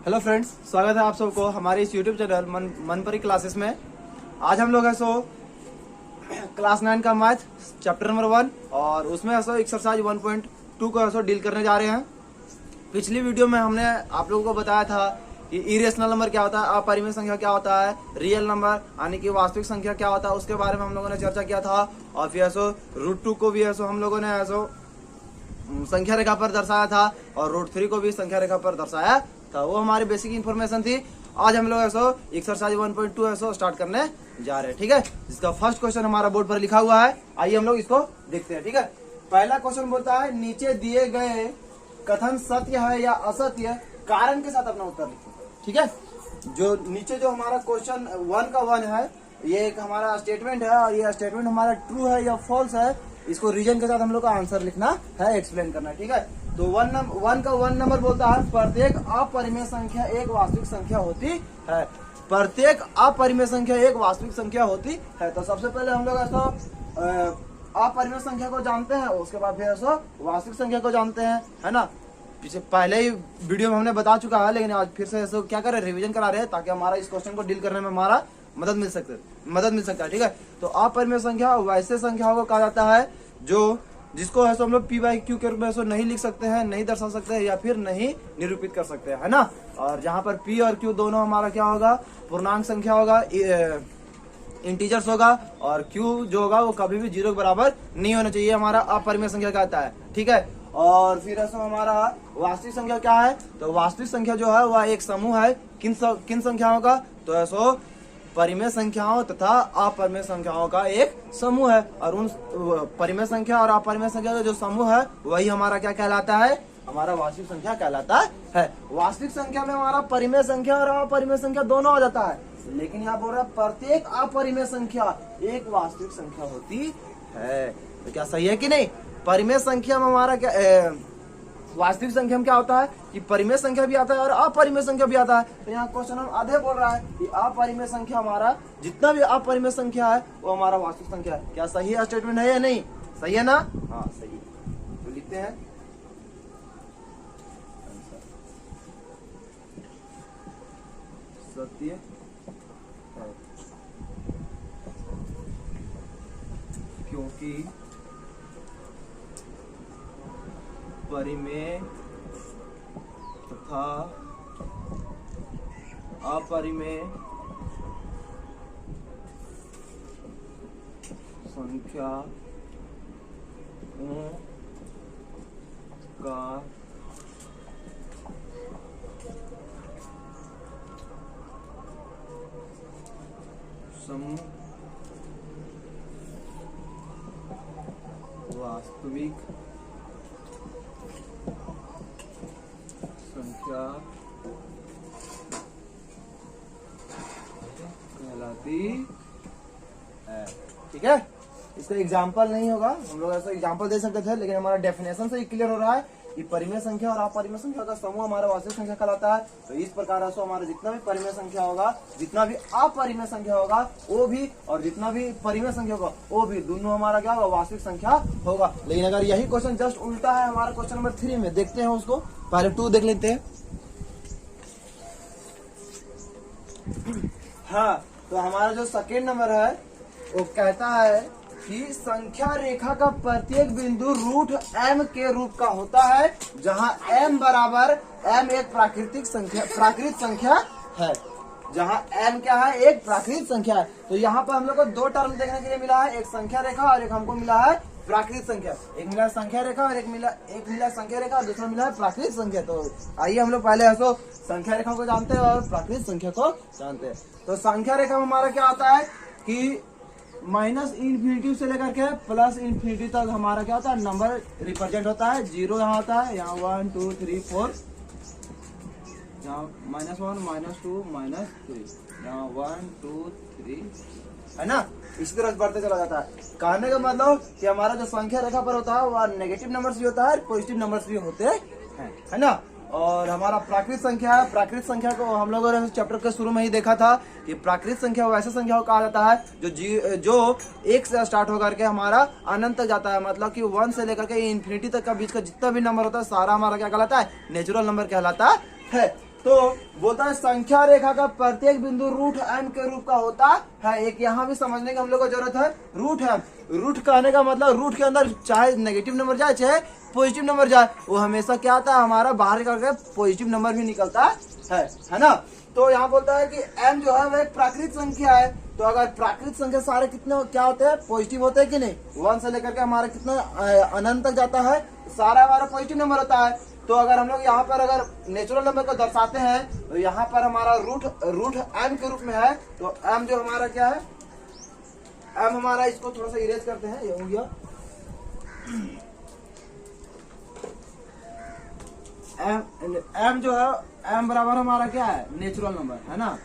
Hello friends, स्वागत है आप सबको हमारे इस यूट्यूब चैनल मनपरी क्लासेस में। आज हम लोग है सो क्लास 9 का मैथ चैप्टर नंबर 1 और उसमें है सो एक्सरसाइज 1.2 को है सो डील करने जा रहे हैं। पिछली वीडियो में हमने आप लोगों को बताया था कि इरेशनल नंबर क्या होता है, अपरिमेय संख्या क्या होता है, रियल नंबर यानी कि वास्तविक संख्या क्या होता है, उसके बारे में हम लोगों ने चर्चा किया था। और फिर ऐसो √2 को भी ऐसो हम लोगों ने ऐसो संख्या रेखा पर दर्शाया था और √3 को भी संख्या रेखा पर दर्शाया था। वो हमारी बेसिक इन्फॉर्मेशन थी। आज हम लोग ऐसो एक्सरसाइज 1.2 ऐसो स्टार्ट करने जा रहे हैं, ठीक है। जिसका फर्स्ट क्वेश्चन हमारा बोर्ड पर लिखा हुआ है, आइए हम लोग इसको देखते हैं, ठीक है। पहला क्वेश्चन बोलता है नीचे दिए गए कथन सत्य है या असत्य, कारण के साथ अपना उत्तर लिखो, ठीक है। जो नीचे जो हमारा क्वेश्चन 1 का 1 है, ये एक हमारा स्टेटमेंट है और ये स्टेटमेंट हमारा ट्रू है या फॉल्स है, इसको रीजन के साथ हम लोग का आंसर लिखना है, एक्सप्लेन करना है, ठीक है। तो 1 का 1 नंबर बोलता है प्रत्येक अपरिमेय संख्या एक वास्तविक संख्या होती है। प्रत्येक अपरिमेय संख्या एक वास्तविक संख्या होती है। तो सबसे पहले हम लोग ऐसा अपरिमेय संख्या को जानते हैं, उसके बाद फिर ऐसा वास्तविक संख्या को जानते हैं, है ना। पीछे पहले ही वीडियो में हमने बता चुका है, लेकिन आज फिर से ऐसा क्या कर रहे हैं, रिवीजन करा रहे हैं ताकि हमारा इस क्वेश्चन को डील करने में हमारा मदद मिल सकता है, ठीक है। तो अपरिमेय संख्या वैसे संख्याओं को कहा जाता है जो जिसको है सो हम लोग p/q के रूप में ऐसा नहीं लिख सकते हैं, नहीं दर्शा सकते हैं या फिर नहीं निरूपित कर सकते हैं, है ना। और जहाँ पर p और q दोनों हमारा क्या होगा, पूर्णांक संख्या होगा, इंटीजर्स होगा, और q जो होगा वो कभी भी 0 के बराबर नहीं होना चाहिए, हमारा अपरिमेय संख्या कहता है, ठीक है। और फिर ऐसा हमारा वास्तविक संख्या क्या है, तो वास्तविक संख्या जो है वह एक समूह है किन संख्याओं का, तो ऐसा परिमेय संख्याओं तथा अपरिमेय संख्याओं का एक समूह है। और उन परिमेय संख्या और अपरिमेय संख्या का जो समूह है वही हमारा क्या कहलाता है, हमारा वास्तविक संख्या कहलाता है। वास्तविक संख्या में हमारा परिमेय संख्या और अपरिमेय संख्या दोनों आ जाता है, लेकिन यहाँ बोल रहा है प्रत्येक अपरिमेय संख्या एक वास्तविक संख्या होती है। तो क्या सही है कि नहीं। परिमेय संख्या में हमारा क्या वास्तविक संख्या में क्या होता है कि परिमेय संख्या भी आता है और अपरिमेय संख्या भी आता है। तो यहाँ क्वेश्चन हम आधे बोल रहा है कि अपरिमेय संख्या हमारा जितना भी अपरिमेय संख्या है वो हमारा वास्तविक संख्या है। क्या सही है स्टेटमेंट है या नहीं, सही है ना। हाँ सही है, तो लिखते हैं सत्य है क्योंकि परिमेय तथा अपरिमेय संख्या का समूह वास्तविक संख्या कहलाती है, ठीक है। इसका एग्जाम्पल नहीं होगा, हम लोग ऐसा एग्जाम्पल दे सकते थे, लेकिन हमारा डेफिनेशन से ही क्लियर हो रहा है कि परिमेय संख्या और अपरिमेय संख्या का समूह हमारा वास्तविक संख्या कहलाता है। तो इस प्रकार से हमारा जितना भी परिमेय संख्या होगा, जितना भी अपरिमेय संख्या होगा वो भी, और जितना भी परिमेय संख्या होगा वो भी, दोनों हमारा क्या होगा, वास्तविक संख्या होगा। लेकिन अगर यही क्वेश्चन जस्ट उल्टा है हमारा क्वेश्चन नंबर 3 में, देखते हैं उसको, पहले 2 देख लेते हैं। हाँ, तो हमारा जो सेकेंड नंबर है वो कहता है कि संख्या रेखा का प्रत्येक बिंदु √m के रूप का होता है, जहां m बराबर m एक प्राकृत संख्या है, जहां m क्या है, एक प्राकृत संख्या है। तो यहाँ पर हम लोग को 2 टर्म देखने के लिए मिला है, एक संख्या रेखा और एक हमको मिला है प्राकृत संख्या। एक मिला संख्या रेखा और एक मिला संख्या रेखा, दूसरा मिला है प्राकृत संख्या। तो आइए हम लोग पहले ऐसो संख्या रेखा को जानते हैं और प्राकृत संख्या को जानते हैं। तो संख्या रेखा में हमारा क्या आता है कि -∞ से लेकर के +∞ तक हमारा क्या होता है, नंबर रिप्रेजेंट होता है। 0 यहाँ होता है, यहाँ 1 2 3 4, यहाँ -1 -2 -3, यहाँ 1 2 3, है ना। इसी तरह बढ़ते चला जाता है। कहने का मतलब कि हमारा जो संख्या रेखा पर होता है वह नेगेटिव नंबर्स भी होता है, पॉजिटिव नंबर्स भी होते हैं, है ना। और हमारा प्राकृत संख्या है, प्राकृत संख्या को हम लोगों ने चैप्टर के शुरू में ही देखा था कि प्राकृत संख्या वैसे संख्या को कहा जाता है जो 1 से स्टार्ट होकर के हमारा अनंत तक जाता है। मतलब कि 1 से लेकर के इन्फिनिटी तक का बीच का जितना भी नंबर होता है सारा हमारा क्या कहलाता है, नेचुरल नंबर कहलाता है। तो बोलता है संख्या रेखा का प्रत्येक बिंदु रूट m के रूप का होता है। एक यहाँ भी समझने की हम लोग को जरूरत है, रूट है। रूट कहने का मतलब रूट के अंदर चाहे नेगेटिव नंबर जाए चाहे पॉजिटिव नंबर जाए, वो हमेशा क्या आता है, हमारा बाहर करके पॉजिटिव नंबर भी निकलता है ना। तो यहाँ बोलता है कि m जो है वह एक प्राकृत संख्या है। तो अगर प्राकृत संख्या सारे कितने क्या होते हैं, पॉजिटिव होते हैं कि नहीं, 1 से लेकर के हमारा कितना अनंत तक जाता है, सारा हमारा पॉजिटिव नंबर होता है। तो अगर हम लोग यहाँ पर अगर नेचुरल नंबर को दर्शाते हैं तो यहाँ पर हमारा रूट m के रूप में है। तो m जो हमारा क्या है, m हमारा, इसको थोड़ा सा इरेज करते हैं, ये हो गया m जो है m बराबर हमारा क्या है, नेचुरल नंबर है ना।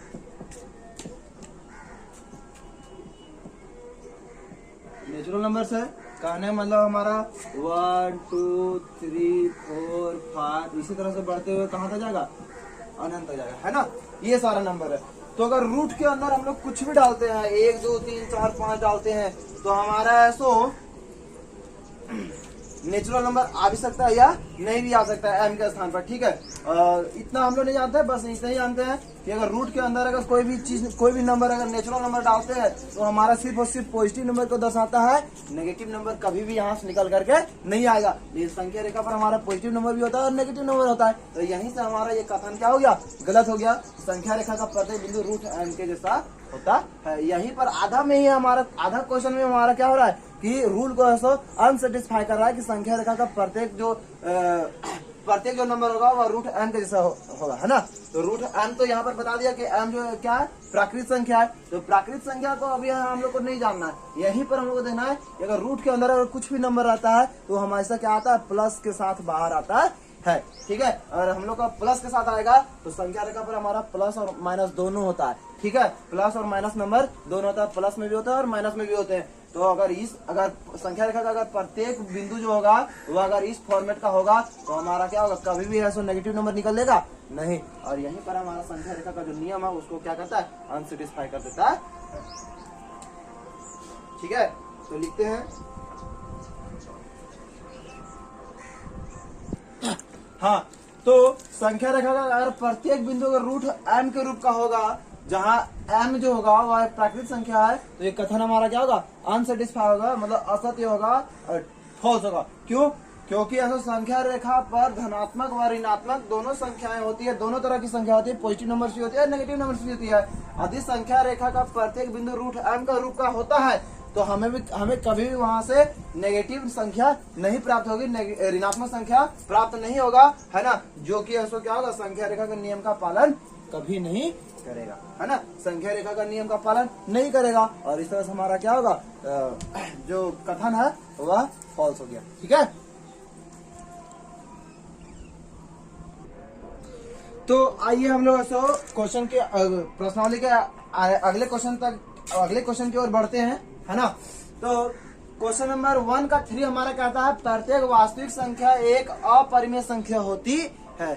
नेचुरल नंबर से कहने मतलब हमारा 1 2 3 4 5 इसी तरह से बढ़ते हुए कहाँ तक जाएगा, अनंत तक जाएगा, है ना। ये सारा नंबर है। तो अगर रूट के अंदर हम लोग कुछ भी डालते हैं, 1 2 3 4 5 डालते हैं, तो हमारा ऐसो नेचुरल नंबर आ भी सकता है या नहीं भी आ सकता है m के स्थान पर, ठीक है। इतना हम लोग नहीं जानते हैं, बस इतना ही जानते हैं कि अगर रूट के अंदर अगर कोई भी चीज, कोई भी नंबर अगर नेचुरल नंबर डालते हैं तो हमारा सिर्फ और सिर्फ पॉजिटिव नंबर को दर्शाता है, नेगेटिव नंबर कभी भी यहाँ से निकल करके नहीं आएगा। ये संख्या रेखा पर हमारा पॉजिटिव नंबर भी होता है और नेगेटिव नंबर होता है। तो यहीं से हमारा ये कथन क्या हो गया, गलत हो गया। संख्या रेखा का प्रत्येक बिंदु रूट m के जैसा होता है। यहीं पर आधा में ही हमारा, आधा क्वेश्चन में हमारा क्या हो रहा है कि रूल को ऐसा अनसेटिस्फाई कर रहा है कि संख्या रेखा का प्रत्येक जो नंबर होगा वह रूट m के जैसा होगा, है ना। तो रूट m तो यहाँ पर बता दिया कि m जो क्या है, प्राकृत संख्या है। तो प्राकृत संख्या को अभी हम लोग को नहीं जानना है, यहीं पर हम लोग को देखना है कि अगर रूट के अंदर अगर कुछ भी नंबर रहता है तो हमेशा क्या आता है, प्लस के साथ बाहर आता है, ठीक है। अगर हम लोग का प्लस के साथ आएगा तो संख्या रेखा पर हमारा प्लस और माइनस दोनों होता है, ठीक है। प्लस और माइनस नंबर दोनों होता है, प्लस में भी होता है और माइनस में भी होते हैं। तो अगर संख्या रेखा का अगर प्रत्येक बिंदु जो होगा वो अगर इस फॉर्मेट का होगा तो हमारा क्या होगा, कभी भी ऐसा नेगेटिव नंबर निकल लेगा नहीं। और यहीं पर हमारा संख्या रेखा का जो नियम है उसको क्या करता है, अनसेटिस्फाई कर देता है, ठीक है। तो लिखते हैं, हाँ, तो संख्या रेखा का अगर प्रत्येक बिंदु अगर रूट m के रूप का होगा, जहाँ m जो होगा वह प्राकृत संख्या है, तो ये कथन हमारा क्या होगा, अनसेटिस्फाई होगा, मतलब असत्य होगा और फॉल्स होगा। क्यों? क्योंकि ऐसा संख्या रेखा पर धनात्मक व ऋणात्मक दोनों संख्याएं होती है, दोनों तरह की संख्या होती है, पॉजिटिव नंबर भी होती है, नेगेटिव नंबर भी होती है। यदि संख्या रेखा का प्रत्येक बिंदु रूट m का रूप का होता है तो हमें कभी भी वहां से नेगेटिव संख्या नहीं प्राप्त होगी, ऋणात्मक संख्या प्राप्त नहीं होगा, है ना। जो कि ऐसा क्या होगा, संख्या रेखा के नियम का पालन कभी नहीं करेगा, है ना। संख्या रेखा का नियम का पालन नहीं करेगा और इस तरह से हमारा क्या होगा, जो कथन है वह फॉल्स हो गया, ठीक है। तो आइए हम लोग ऐसा क्वेश्चन के प्रश्नावली के अगले क्वेश्चन की ओर बढ़ते हैं, है ना। तो क्वेश्चन नंबर 1 का 3 हमारा कहता है प्रत्येक वास्तविक संख्या एक अपरिमेय संख्या होती है।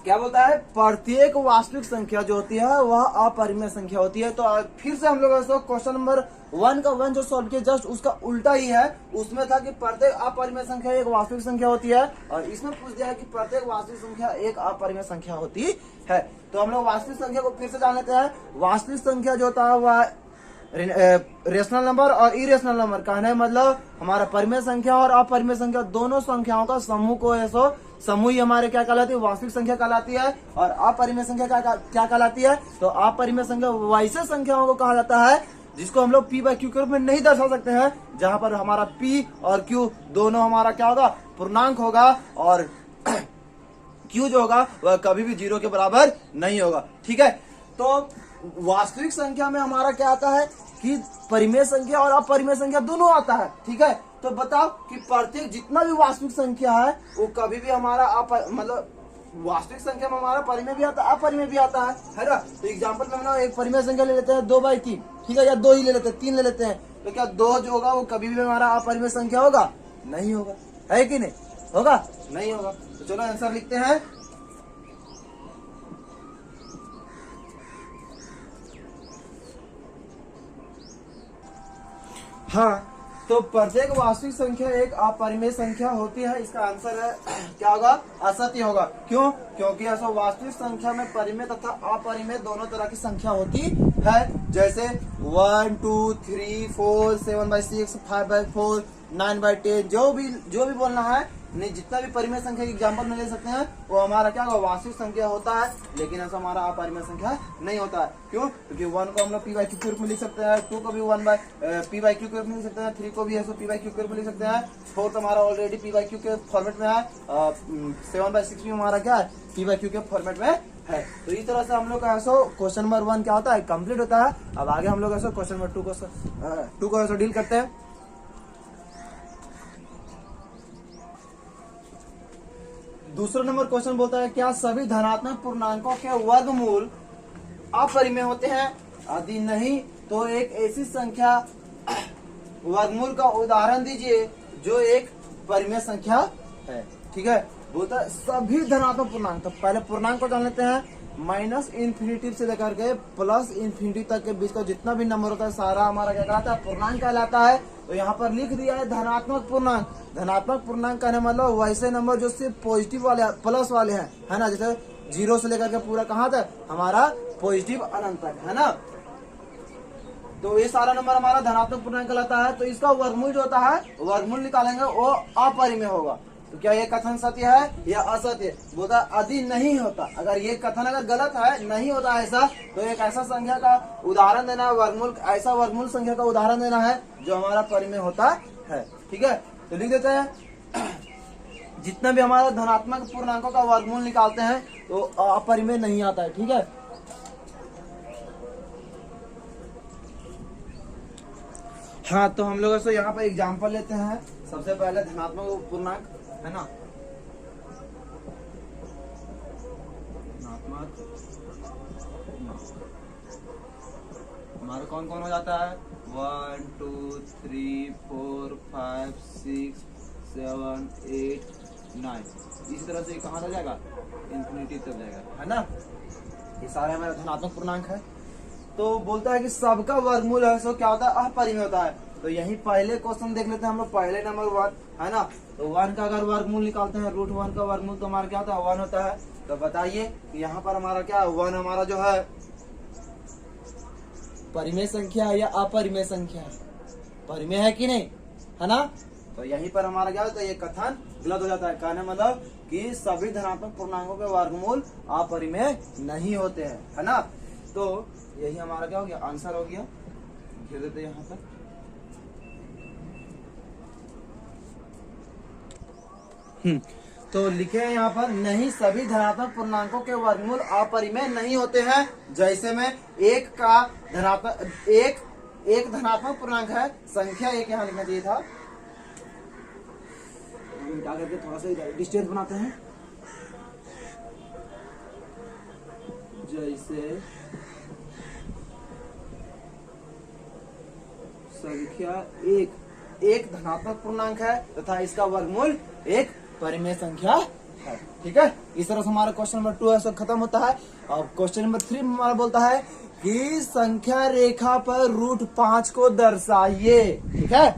क्या बोलता है, प्रत्येक वास्तविक संख्या जो होती है वह अपरिमेय संख्या होती है। तो फिर से हम लोग ऐसा क्वेश्चन नंबर 1 का 1 जो सॉल्व किया जस्ट उसका उल्टा ही है। उसमें था कि प्रत्येक अपरिमेय संख्या एक वास्तविक संख्या होती है और इसमें पूछ दिया है कि प्रत्येक वास्तविक संख्या एक अपरिमेय संख्या होती है। तो हम लोग वास्तविक संख्या को फिर से जान लेते हैं। वास्तविक संख्या जो होता है वह रेशनल नंबर और इरेशनल नंबर, कहने मतलब हमारा परिमेय संख्या और अपरिमेय संख्या दोनों संख्याओं का समूह को ऐसो समूह ही हमारे क्या कहलाती है, वास्तविक संख्या कहलाती है। और अपरिमेय संख्या क्या कहलाती है, तो अपरिमेय संख्या वैसे संख्याओं को कहा जाता है जिसको हम लोग p बाय क्यू के रूप में नहीं दर्शा सकते हैं, जहां पर हमारा p और q दोनों हमारा क्या होगा, पूर्णांक होगा और q जो होगा वह कभी भी 0 के बराबर नहीं होगा, ठीक है। तो वास्तविक संख्या में हमारा क्या आता है कि परिमेय संख्या और अपरिमेय संख्या दोनों आता है, ठीक है। तो बताओ कि प्रत्येक जितना भी वास्तविक संख्या है वो कभी भी हमारा मतलब वास्तविक संख्या में हमारा परिमेय भी आता है, अपरिमेय भी आता है ना। तो एग्जांपल में हम लोग एक परिमेय संख्या ले लेते हैं 2/3, ठीक है, या 2 ही ले लेते हैं, 3 ले लेते हैं, तो क्या 2 जो होगा वो कभी भी हमारा अपरिमेय संख्या होगा, नहीं होगा, है कि नहीं होगा, नहीं होगा। तो चलो आंसर लिखते हैं। हाँ, तो प्रत्येक वास्तविक संख्या एक अपरिमेय संख्या होती है। इसका आंसर है क्या होगा? असत्य होगा। क्यों? क्योंकि ऐसा वास्तविक संख्या में परिमेय तथा अपरिमेय दोनों तरह की संख्या होती है। जैसे 1, 2, 3, 4, 7/6, 5/4, 9/10, जो भी बोलना है, नहीं जितना भी परिमेय संख्या की एग्जाम्पल में ले सकते हैं वो हमारा क्या होगा? वास्तविक संख्या होता है। लेकिन ऐसा हमारा अपरिमेय संख्या नहीं होता है। क्यों? क्योंकि 1 को हम लोग p/q के रूप में लिख सकते हैं, 2 को भी p/q के रूप में लिख सकते हैं, 3 को भी ऐसा p/q के रूप में लिख सकते हैं, 4 हमारा ऑलरेडी p/q के फॉर्मेट में है, 7/6 भी हमारा क्या है? p/q के फॉर्मेट में है। तो इस तरह से हम लोग का ऐसा क्वेश्चन नंबर 1 क्या होता है? कंप्लीट होता है। अब आगे हम लोग ऐसा क्वेश्चन नंबर 2 को ऐसा डील करते हैं। दूसरा नंबर क्वेश्चन बोलता है, क्या सभी धनात्मक पूर्णांकों के वर्गमूल अपरिमेय होते हैं? यदि नहीं तो एक ऐसी संख्या वर्गमूल का उदाहरण दीजिए जो एक परिमेय संख्या है। ठीक है, बोलता है सभी धनात्मक पूर्णांक। तो पहले पूर्णांक को जान लेते हैं। -इन्फिनिटी से लेकर के +इन्फिनिटी तक के बीच का जितना भी नंबर होता है सारा हमारा क्या कहलाता है? पूर्णांक कहलाता है। तो यहाँ पर लिख दिया है धनात्मक पूर्णांक। धनात्मक पूर्णांक कहने मतलब वैसे नंबर जो सिर्फ पॉजिटिव वाले, प्लस वाले हैं, है ना। जैसे 0 से लेकर के पूरा कहाँ तक? हमारा पॉजिटिव अनंत तक, है ना। तो ये सारा नंबर हमारा धनात्मक पूर्णांक कहलाता है। तो इसका वर्गमूल जो होता है, वर्गमूल निकालेंगे वो अपरिमेय होगा। तो क्या ये कथन सत्य है या असत्य? बोलता यदि नहीं होता, अगर ये कथन अगर गलत है, नहीं होता ऐसा, तो एक ऐसा संख्या का उदाहरण देना है, वर्गमूल ऐसा वर्गमूल संख्या का उदाहरण देना है जो हमारा परिमेय होता है। ठीक है, तो लिख देते हैं जितना भी हमारा धनात्मक पूर्णांकों का वर्गमूल निकालते हैं तो अपरिमेय नहीं आता है। ठीक है, हाँ, तो हम लोग ऐसे यहाँ पर एग्जाम्पल लेते हैं। सबसे पहले धनात्मक पूर्णांक, है ना, धनात्मक हमारा कौन कौन हो जाता है? 1, 2, 3, 4, 5, 6, 7, 8, 9। इसी तरह से कहाँ तक जाएगा? इन्फिनिटी तक जाएगा, है ना। ये सारे हमारे धनात्मक पूर्णांक है। तो बोलता है कि सबका वर्गमूल है सो क्या होता है? अपरिमेय होता है। तो यही पहले क्वेश्चन देख लेते हैं हम लोग। पहले नंबर 1, है ना। तो 1 का अगर वर्गमूल निकालते हैं, √1 का वर्गमूल तो हमारा क्या होता है? 1 होता है। तो बताइए कि यहाँ पर हमारा क्या 1 हमारा जो है परिमेय संख्या है या अपरिमेय संख्या है? परिमेय है कि नहीं, है ना। तो यहीं पर हमारा क्या होता है? ये कथन गलत हो जाता है। कहने मतलब कि सभी धनात्मक पूर्णांकों के वर्गमूल अपरिमेय नहीं होते हैं, है ना। तो यही हमारा क्या हो गया? आंसर हो गया। घेर देते यहाँ पर। तो लिखे हैं यहाँ पर, नहीं सभी धनात्मक पूर्णांकों के वर्गमूल अपरिमेय नहीं होते हैं। जैसे में एक धनात्मक पूर्णांक है, संख्या 1 यहाँ लिखना चाहिए था, मिटा करके थोड़ा सा डिस्टेंस बनाते हैं। जैसे संख्या 1 धनात्मक पूर्णांक है तथा इसका वर्गमूल एक परिमेय संख्या है। ठीक है, इस तरह से हमारा क्वेश्चन नंबर 2 है खत्म होता है। और क्वेश्चन नंबर 3 में हमारा बोलता है कि संख्या रेखा पर √5 को दर्शाइए। ठीक है,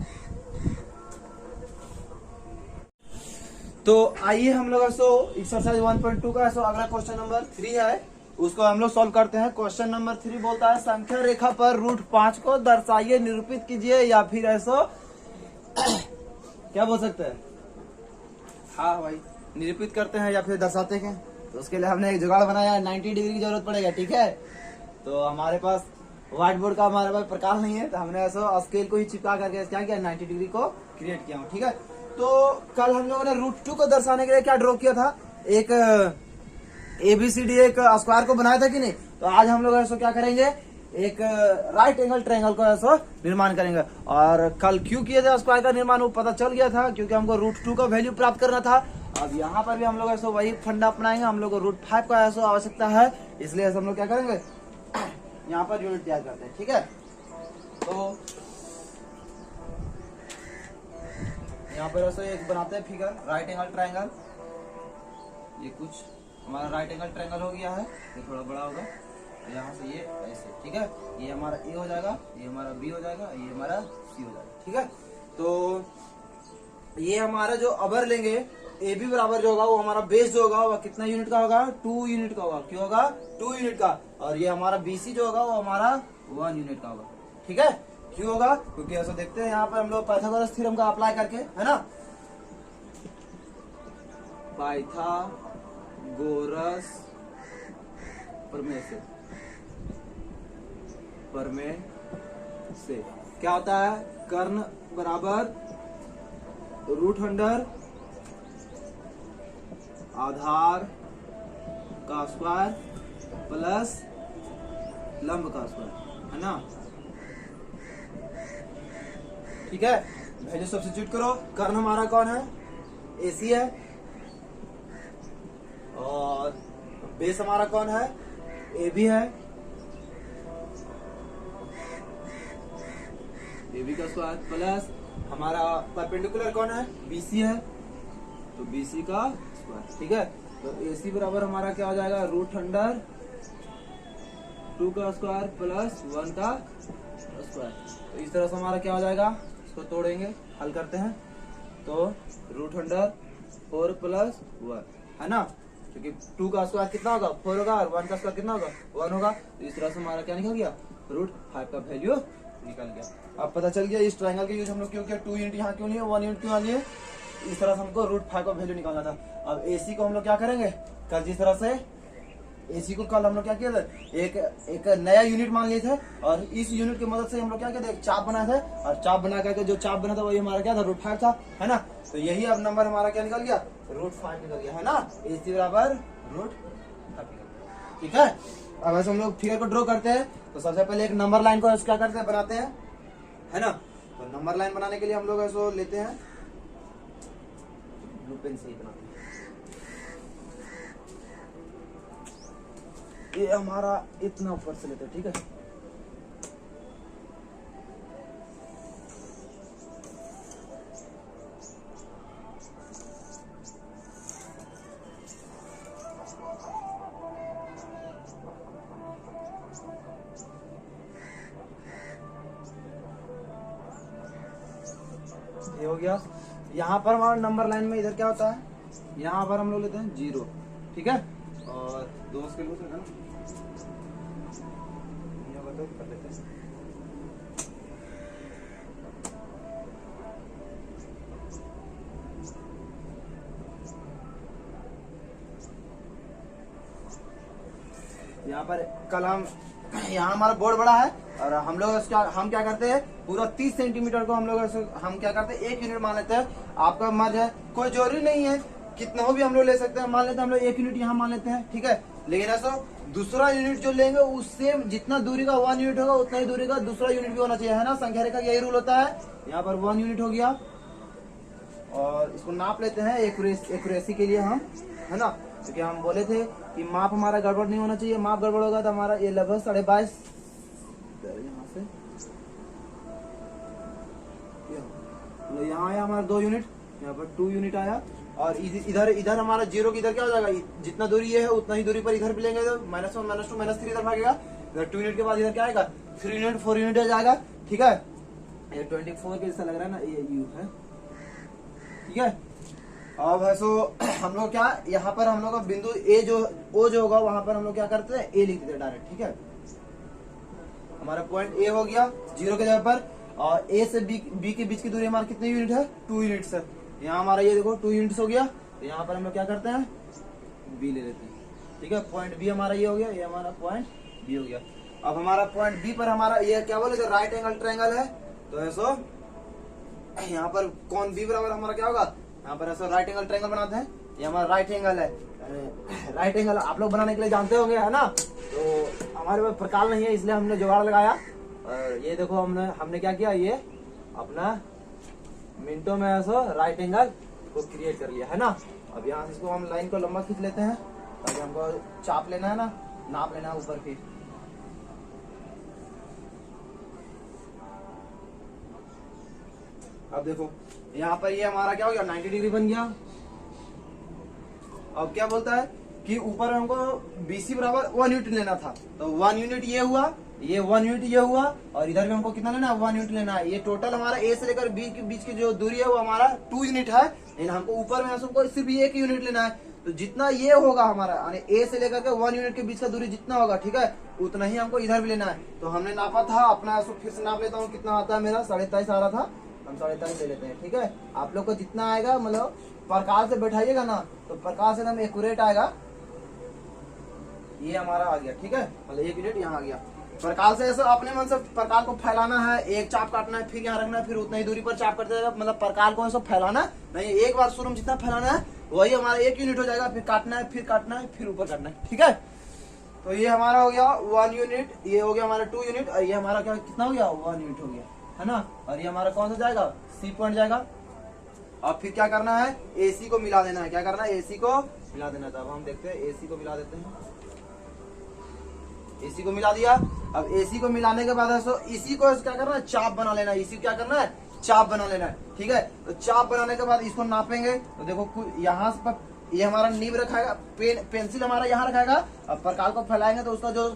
तो आइए हम लोग एक्सरसाइज 1.2 का अगला क्वेश्चन नंबर 3 है, उसको हम लोग सॉल्व करते हैं। क्वेश्चन नंबर 3 बोलता है संख्या रेखा पर √5 को दर्शाइए, निरूपित कीजिए, या फिर ऐसा क्या बोल सकते हैं? हाँ भाई, निरूपित करते हैं या फिर दर्शाते हैं। तो उसके लिए हमने एक जुगाड़ बनाया है, 90 डिग्री की जरूरत पड़ेगा। ठीक है, तो हमारे पास व्हाइट बोर्ड का हमारे पास प्रकाश नहीं है, तो हमने ऐसा स्केल को ही चिपका करके क्या किया? 90 डिग्री को क्रिएट किया हूँ। ठीक है, तो कल हम लोगों ने √2 को दर्शाने के लिए क्या ड्रॉ किया था? एक ABCD एक स्क्वायर को बनाया था कि नहीं। तो आज हम लोग ऐसा क्या करेंगे? एक राइट एंगल ट्रायंगल को ऐसा निर्माण करेंगे। और कल क्यों किए थे स्क्वायर का निर्माण, वो पता चल गया था, क्योंकि हमको √2 का वैल्यू प्राप्त करना था। अब यहाँ पर भी हम लोग ऐसा वही फंडा अपनाएंगे। हम लोग को √5 का ऐसा आवश्यकता है, इसलिए हम लोग क्या करेंगे? यहाँ पर यूनिट तैयार करते हैं। ठीक है, तो यहाँ पर ऐसा एक बनाते हैं फिगर, राइट एंगल ट्रायंगल। ये कुछ हमारा राइट एंगल ट्रायंगल हो गया है, ये थोड़ा बड़ा होगा, यहाँ से ये ऐसे। ठीक है, ये हमारा A हो जाएगा, ये हमारा B हो जाएगा, ये हमारा C हो जाएगा। ठीक है, तो ये हमारा जो अबर लेंगे ए बी बराबर जो होगा वो हमारा बेस जो होगा वो कितना यूनिट का होगा, 2 यूनिट का होगा। क्यों होगा, 2 यूनिट का। और ये हमारा बीसी जो होगा वो हमारा 1 यूनिट का होगा। ठीक है, क्यों होगा, क्योंकि ऐसा देखते हैं यहाँ पर हम लोग पाइथागोरस थ्योरम का अप्लाई करके, है ना, पाइथागोरस प्रमेय से क्या होता है, कर्ण बराबर रूट अंडर आधार का स्क्वायर प्लस लंब का स्क्वायर, है ना। ठीक है, वैल्यू सब्स्टिट्यूट करो। कर्ण हमारा कौन है, एसी है, और बेस हमारा कौन है, ए बी है, ए बी का स्क्वायर प्लस हमारा परपेंडिकुलर कौन है, बीसी है, तो बीसी का स्क्वायर। ठीक है, तो एसी बराबर हमारा क्या हो जाएगा, रूट अंडर 2 का स्क्वायर प्लस 1 का स्क्वायर। तो इस तरह से हमारा क्या हो जाएगा, इसको तोड़ेंगे, हल करते हैं, तो रूट अंडर 4 प्लस 1, है ना, क्योंकि 2 का स्क्वायर कितना होगा, 4 होगा, और 1 का स्क्वायर कितना होगा, 1 होगा। तो इस तरह से हमारा क्या निकल गया, रूट 5 का वैल्यू निकल गया। अब पता चल गया इस ट्रायंगल के यूज हम लोग क्यों किया, 2 यूनिट यहाँ क्यों लिए, 1 यूनिट क्यों लिए, इस तरह से हमको रूट 5 का वैल्यू निकालना था। अब एसी को हम लोग क्या करेंगे, कल जिस तरह से एसी को कल हम लोग क्या किया था, एक नया यूनिट मान लिए थे, और इस यूनिट की मदद से हम लोग क्या किया था, एक चाप बनाए थे, और चाप बना करके जो चाप बना था वही हमारा क्या था, रूट 5 था, है ना। तो यही अब नंबर हमारा क्या निकल गया, रूट 5 निकल गया, है ना, एसी बराबर रूट 5 निकल गया। ठीक है, अब ऐसे हम लोग फिगर को ड्रॉ करते हैं, तो सबसे पहले एक नंबर लाइन को क्या करते हैं, बनाते हैं, है ना। तो नंबर लाइन बनाने के लिए हम लोग ऐसे लेते हैं, ब्लू पेन से ही बनाते हैं। ये हमारा इतना ऊपर से लेते हैं, ठीक है। ये हो गया। यहाँ पर हमारा नंबर लाइन में इधर क्या होता है, यहाँ पर हम लोग लेते हैं 0, ठीक है, और 2 के लिए कर लेते हैं। यहाँ पर कल हम, यहाँ हमारा बोर्ड बड़ा है, और हम लोग हम क्या करते हैं, पूरा 30 सेंटीमीटर को हम लोग हम क्या करते हैं, 1 यूनिट मान लेते हैं। आपका मर्ज है, कोई जरूरी नहीं है, कितना हो भी हम लोग ले सकते हैं, मान लेते हैं हम लोग 1 यूनिट यहाँ मान लेते हैं, ठीक है। लेकिन ऐसा दूसरा यूनिट जो लेंगे उससे जितना दूरी का 1 यूनिट होगा उतना ही दूरी का दूसरा यूनिट भी होना चाहिए, है ना। संख्या रेखा यही रूल होता है। यहाँ पर 1 यूनिट हो गया, और इसको नाप लेते हैं एक्यूरेसी के लिए हम, है ना, क्योंकि हम बोले थे कि माप हमारा गड़बड़ नहीं होना चाहिए। माप गड़बड़ होगा तो हमारा ये लगभग 22.5 यहाँ से यहाँ आया हमारा 2 यूनिट, यहाँ पर 2 यूनिट आया, और इधर हमारा 0 की इधर क्या हो जाएगा, जितना दूरी ये है उतना ही दूरी पर इधर भी लेंगे, तो -1 -2 -3 इधर भागेगा। इधर 2 यूनिट के बाद इधर क्या आएगा, 3 यूनिट 4 यूनिट आ जाएगा, ठीक है। ये 24 के जैसा लग रहा है ना, ये यू है, ठीक है। अब है सो हम लोग क्या, यहाँ पर हम लोग का बिंदु ए जो होगा वहां पर हम लोग क्या करते हैं, ए लिख देते हैं डायरेक्ट, ठीक है। हमारा पॉइंट ए हो गया 0 के जगह पर, और ए से बी के बीच की दूरी हमारा कितने यूनिट है, 2 यूनिट है। यहाँ हमारा ये देखो 2 यूनिट्स हो गया, तो यहाँ पर हम लोग क्या करते हैं, बी ले लेते हैं, ठीक है। पॉइंट बी हमारा ये हो गया, ये हमारा पॉइंट बी हो गया। अब हमारा पॉइंट बी पर हमारा ये क्या बोले, जो राइट एंगल ट्रायंगल है, तो ऐसो यहाँ पर कौन बी बराबर हमारा क्या होगा, यहाँ पर ऐसा राइट एंगल ट्रायंगल बनाते हैं। ये हमारा राइट एंगल है, राइट एंगल आप लोग बनाने के लिए जानते होंगे, है ना। तो हमारे पास प्रकार नहीं है, इसलिए हमने जुगाड़ लगाया, और ये देखो हमने क्या किया, ये अपना मिनटों में ऐसा राइट एंगल को क्रिएट कर लिया, है ना। अब यहाँ से इसको हम लाइन को लंबा खींच लेते हैं, ताकि हमको चाप लेना है ना, नाप लेना है ऊपर की। अब देखो यहाँ पर ये हमारा क्या हो गया, 90 डिग्री बन गया। अब क्या बोलता है कि ऊपर हमको BC बराबर 1 यूनिट लेना था, तो 1 यूनिट ये हुआ, ये 1 यूनिट ये हुआ, और इधर भी हमको कितना लेना है, 1 यूनिट लेना है। ये टोटल हमारा ए से लेकर बी के बीच की जो दूरी है वो हमारा 2 यूनिट है, लेकिन हमको ऊपर में हमको सिर्फ 1 यूनिट लेना है। तो जितना ये होगा हमारा यानी ए से लेकर के 1 यूनिट के बीच का दूरी जितना होगा, ठीक है, उतना ही हमको इधर भी लेना है। तो हमने नापा था अपना, फिर से नाप लेता हूँ कितना आता है मेरा, 23.5 आ रहा था, हम 23.5 ले लेते हैं, ठीक है। आप लोग को जितना आएगा मतलब प्रकार से बैठाइएगा ना, तो प्रकार से एकदम एक्यूरेट आएगा। ये हमारा आ गया, ठीक है, मतलब 1 यूनिट यहाँ आ गया। प्रकार से ऐसा अपने मन से प्रकार को फैलाना है, एक चाप काटना है, फिर यहाँ रखना है, फिर उतना ही दूरी पर चाप करते जाएगा, मतलब प्रकार को ऐसा फैलाना नहीं, एक बार शुरू में जितना फैलाना है वही हमारा 1 यूनिट हो जाएगा, फिर काटना है, फिर काटना है, फिर ऊपर काटना है, ठीक है। तो ये हमारा हो गया 1 यूनिट, ये हो गया हमारा 2 यूनिट, और ये हमारा क्या कितना हो गया, 1 यूनिट हो गया, है ना। और ये हमारा कौन सा जाएगा, सी पॉइंट जाएगा। अब फिर क्या करना है, एसी को मिला देना है। क्या करना है, एसी को मिला देना था। अब हम देखते हैं, एसी को मिला देते हैं। एसी को मिला दिया। अब एसी को मिलाने के बाद इसी को क्या करना है, चाप बना लेना है। इसी को क्या करना है, चाप बना लेना है, ठीक है। तो चाप बनाने के बाद इसको नापेंगे, तो देखो यहाँ पर ये हमारा नीब रखाएगा, पेंसिल हमारा यहाँ रखाएगा। अब प्रकार को फैलाएंगे तो उसका जो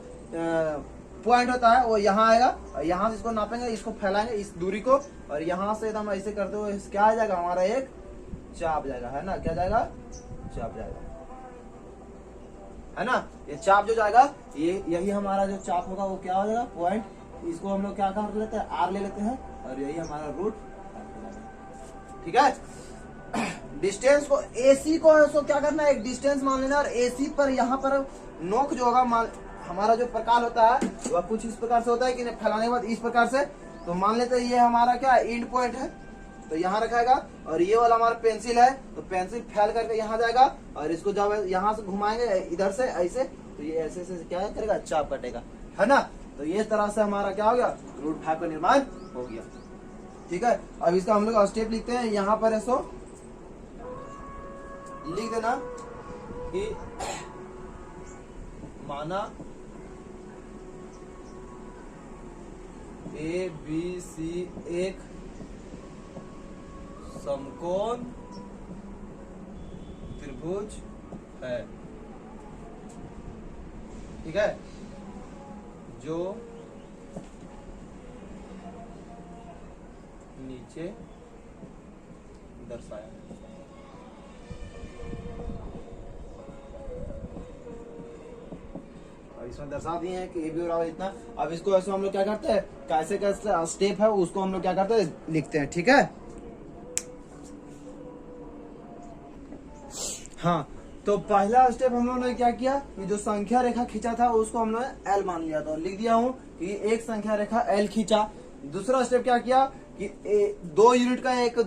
पॉइंट होता है वो यहाँ आएगा, यहाँ से इसको नापेंगे, इसको फैलाएंगे इस दूरी को, और यहाँ से एकदम ऐसे करते हुए क्या आ जाएगा, हमारा एक चाप जाएगा, है ना। क्या जाएगा, चाप जाएगा, है ना। ये चाप जो जाएगा, ये यही हमारा जो चाप होगा वो क्या हो जाएगा, पॉइंट। इसको हम लोग क्या कर लेते हैं, आर ले लेते हैं, और यही हमारा रूट, ठीक है। डिस्टेंस को एसी को सो क्या करना है, एक डिस्टेंस मान लेना, और एसी पर यहाँ पर नोक जो होगा, हमारा जो प्रकार होता है वह कुछ इस प्रकार से होता है कि फैलाने के बाद इस प्रकार से। तो मान लेते हैं ये हमारा क्या एंड पॉइंट है, तो यहाँ रखाएगा, और ये वाला हमारा पेंसिल है, तो पेंसिल फैल करके यहाँ जाएगा, और इसको जब यहाँ से घुमाएंगे इधर से ऐसे, तो ये ऐसे ऐसे क्या करेगा, चाप कटेगा, है ना। तो ये तरह से हमारा क्या हो गया, रूट 5 का निर्माण हो गया, ठीक है। अब इसका हम लोग स्टेप लिखते हैं। यहाँ पर ऐसो लिख देना कि माना ए बी सी एक समकोण त्रिभुज है, ठीक है, जो नीचे दर्शाया। इसमें दर्शा दिए हैं कि ए बी बराबर इतना। अब इसको ऐसे हम लोग क्या करते हैं, कैसे कैसे स्टेप है उसको हम लोग क्या करते हैं, लिखते हैं, ठीक है। हाँ, तो पहला स्टेप हम लोगों ने क्या किया, ये जो संख्या रेखा खींचा था उसको हम लोग ने एल मान लिया था, और लिख दिया हूँ कि एक संख्या रेखा एल खींचा। दूसरा स्टेप क्या किया कि 2 यूनिट का एक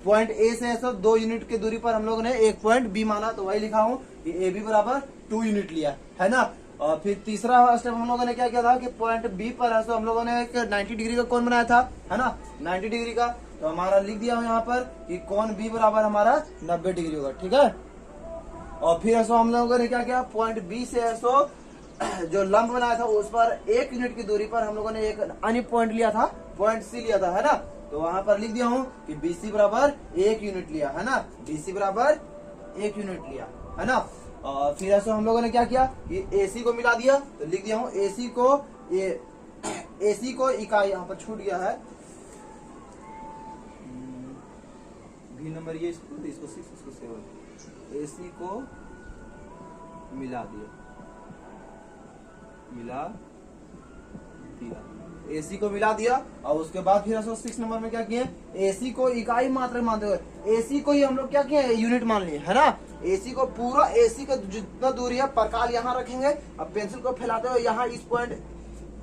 पॉइंट ए से ऐसा 2 यूनिट की दूरी पर हम लोगों ने एक पॉइंट बी माना, तो वही लिखा हूँ कि ए बी बराबर 2 यूनिट लिया, है ना। और फिर तीसरा स्टेप हम लोगों ने क्या किया था कि पॉइंट बी पर है तो हम लोगों ने एक 90 डिग्री का कोण बनाया था, है ना, 90 डिग्री का। तो हमारा लिख दिया हूँ यहाँ पर कि कोण बी बराबर हमारा 90 डिग्री होगा, ठीक है। और फिर ऐसा हम लोगों ने क्या किया, पॉइंट बी से ऐसो जो लंब बनाया था उस पर 1 यूनिट की दूरी पर हम लोगों ने एक अन्य पॉइंट लिया था, पॉइंट सी लिया था, है ना। तो वहां पर लिख दिया हूँ कि बीसी बराबर 1 यूनिट लिया, है ना, बीसी बराबर 1 यूनिट लिया, है ना। और फिर ऐसा हम लोगों ने क्या किया कि एसी को मिला दिया, तो लिख दिया हूँ एसी को इकाई, यहाँ पर छूट गया है भी नंबर, ये इसको 6 इसको 7, एसी को मिला दिया, एसी को मिला दिया। और उसके बाद फिर 6 नंबर में क्या किए, एसी को इकाई मात्र मानते हुए एसी को ही हम लोग क्या किए, यूनिट मान लिए, है ना। एसी को पूरा, एसी का जितना दूरी है प्रकार यहाँ रखेंगे। अब पेंसिल को फैलाते हुए यहाँ इस पॉइंट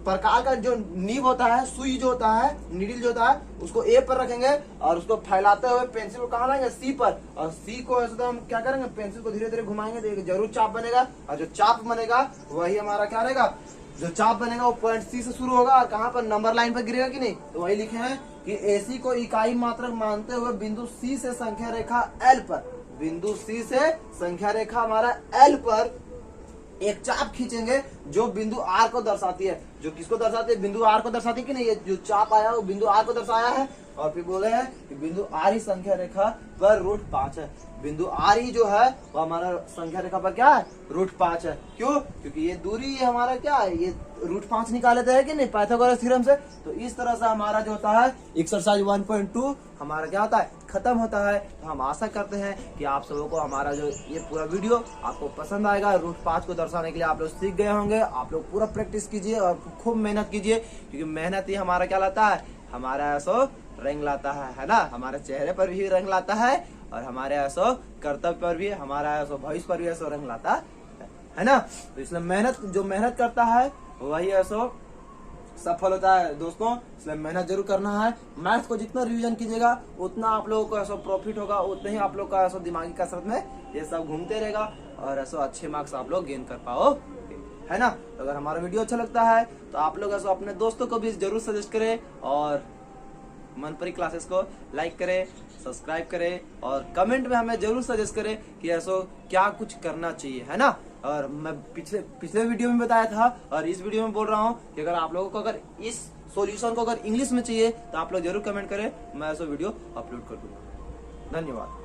प्रकार का जो नीब होता है, सुई जो होता है, नीडल जो होता है, उसको ए पर रखेंगे, और उसको फैलाते हुए पेंसिल को कहाँ लाएंगे, सी पर। और सी को ऐसे हम क्या करेंगे, पेंसिल को धीरे धीरे घुमाएंगे तो जरूर चाप बनेगा, और जो चाप बनेगा वही हमारा क्या रहेगा, जो चाप बनेगा वो पॉइंट सी से शुरू होगा, और कहाँ पर नंबर लाइन पर गिरेगा कि नहीं, तो वही लिखे हैं कि एसी को इकाई मात्रक मानते हुए बिंदु सी से संख्या रेखा एल पर, बिंदु सी से संख्या रेखा हमारा एल पर एक चाप खींचेंगे जो बिंदु आर को दर्शाती है। जो किसको दर्शाती है, बिंदु आर को दर्शाती है कि नहीं, ये जो चाप आया वो बिंदु आर को दर्शाया है। और फिर बोले हैं कि बिंदु आर ही संख्या रेखा पर √5 है। बिंदु आर जो है वो हमारा संख्या रेखा पर क्या है, √5 है। क्यों? क्योंकि ये दूरी हमारा क्या है, ये √5 निकाले थे कि नहीं पाइथागोरस थ्योरम से। तो इस तरह से हमारा जो होता है एक्सरसाइज 1.2 हमारा क्या होता है, खत्म होता है। तो हम आशा करते हैं कि आप सबों को हमारा जो ये पूरा वीडियो आपको पसंद आएगा। √5 को दर्शाने के लिए आप लोग सीख गए होंगे। आप लोग पूरा प्रैक्टिस कीजिए और खूब मेहनत कीजिए, क्योंकि मेहनत ही हमारा क्या लाता है, हमारा ऐसो रंग लाता है ना। हमारे चेहरे पर भी रंग लाता है और हमारे ऐसो कर्तव्य पर भी, हमारा ऐसो भविष्य पर भी ऐसो रंग लाता है ना। तो इसलिए मेहनत, जो मेहनत करता है वही ऐसो सफल होता है दोस्तों। इसलिए मेहनत जरूर करना है। मैथ्स को जितना रिवीजन कीजिएगा उतना आप लोगों को ऐसा प्रॉफिट होगा, उतना ही आप लोग का ऐसा दिमागी कसरत में ये सब घूमते रहेगा और ऐसा अच्छे मार्क्स आप लोग गेन कर पाओ, है ना। तो अगर हमारा वीडियो अच्छा लगता है तो आप लोग ऐसा अपने दोस्तों को भी जरूर सजेस्ट करें और मनपरी क्लासेस को लाइक करें, सब्सक्राइब करें और कमेंट में हमें जरूर सजेस्ट करें कि ऐसा क्या कुछ करना चाहिए, है ना। और मैं पिछले वीडियो में बताया था और इस वीडियो में बोल रहा हूँ कि अगर आप लोगों को अगर इस सॉल्यूशन को अगर इंग्लिश में चाहिए तो आप लोग जरूर कमेंट करें, मैं ऐसा वीडियो अपलोड कर दूंगा। धन्यवाद।